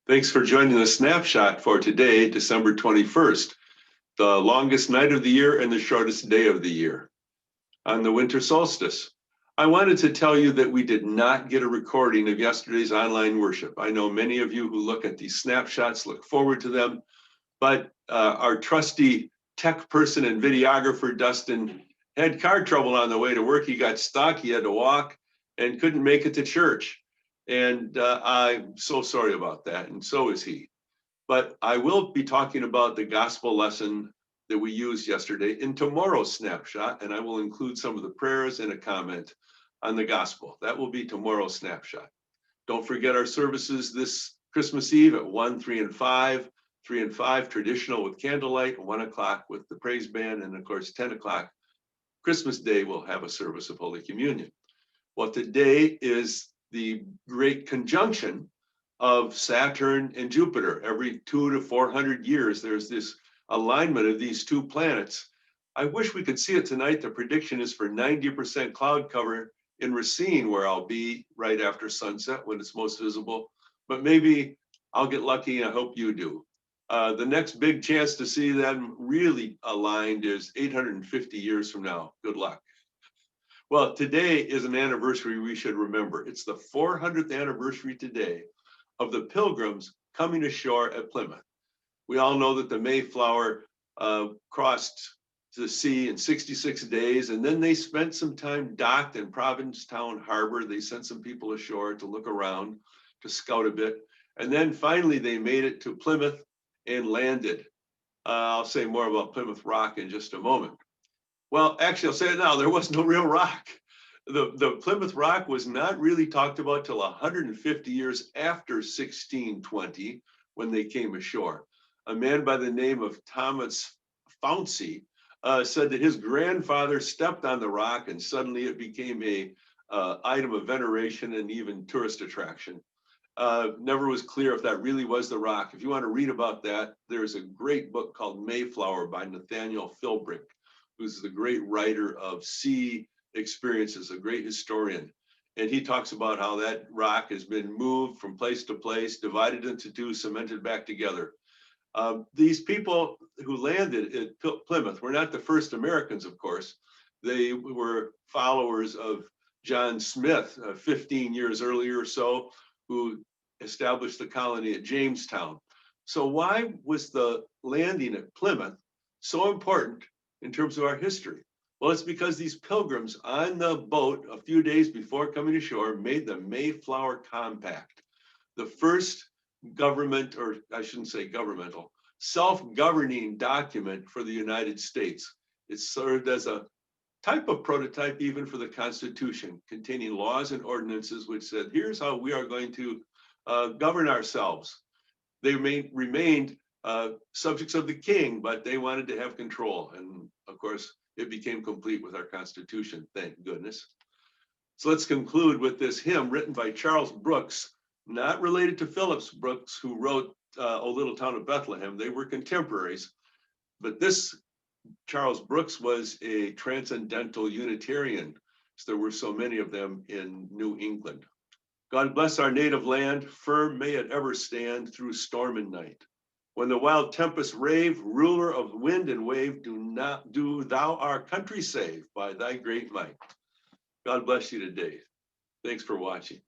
Thanks for joining the snapshot for today, December 21st, the longest night of the year and the shortest day of the year on the winter solstice. I wanted to tell you that we did not get a recording of yesterday's online worship. I know many of you who look at these snapshots look forward to them, but our trusty tech person and videographer, Dustin, had car trouble on the way to work. He got stuck, he had to walk and couldn't make it to church. And I'm so sorry about that, and so is he. But I will be talking about the gospel lesson that we used yesterday in tomorrow's snapshot, and I will include some of the prayers and a comment on the gospel. That will be tomorrow's snapshot. Don't forget our services this Christmas Eve at 1, 3, and 5. 3 and 5, traditional with candlelight, 1 o'clock with the praise band, and of course, 10 o'clock, Christmas Day, we'll have a service of Holy Communion. Well, today is the great conjunction of Saturn and Jupiter. Every 200 to 400 years, there's this alignment of these two planets. I wish we could see it tonight. The prediction is for 90% cloud cover in Racine, where I'll be right after sunset when it's most visible. But maybe I'll get lucky, and I hope you do. The next big chance to see them really aligned is 850 years from now. Good luck. Well, today is an anniversary we should remember. It's the 400th anniversary today of the Pilgrims coming ashore at Plymouth. We all know that the Mayflower crossed the sea in 66 days, and then they spent some time docked in Provincetown Harbor. They sent some people ashore to look around, to scout a bit. And then finally they made it to Plymouth and landed. I'll say more about Plymouth Rock in just a moment. Well, actually, I'll say it now, there was no real rock. The Plymouth Rock was not really talked about till 150 years after 1620, when they came ashore. A man by the name of Thomas Founcey said that his grandfather stepped on the rock and suddenly it became a item of veneration and even tourist attraction. Never was clear if that really was the rock. If you want to read about that, there's a great book called Mayflower by Nathaniel Philbrick, who's the great writer of sea experiences, a great historian. And he talks about how that rock has been moved from place to place, divided into two, cemented back together. These people who landed at Plymouth were not the first Americans, of course. They were followers of John Smith 15 years earlier or so, who established the colony at Jamestown. So why was the landing at Plymouth so important in terms of our history? Well, it's because these pilgrims on the boat a few days before coming ashore made the Mayflower Compact, the first government, or I shouldn't say governmental, self-governing document for the United States. It served as a type of prototype even for the Constitution, containing laws and ordinances which said, here's how we are going to govern ourselves. They remained subjects of the king, but they wanted to have control. And of course, it became complete with our Constitution, thank goodness. So let's conclude with this hymn written by Charles Brooks, not related to Phillips Brooks, who wrote O Little Town of Bethlehem. They were contemporaries, but this Charles Brooks was a transcendental Unitarian. So there were so many of them in New England. God bless our native land, firm may it ever stand through storm and night. When the wild tempests rave, ruler of wind and wave, do thou our country save by thy great might. God bless you today. Thanks for watching.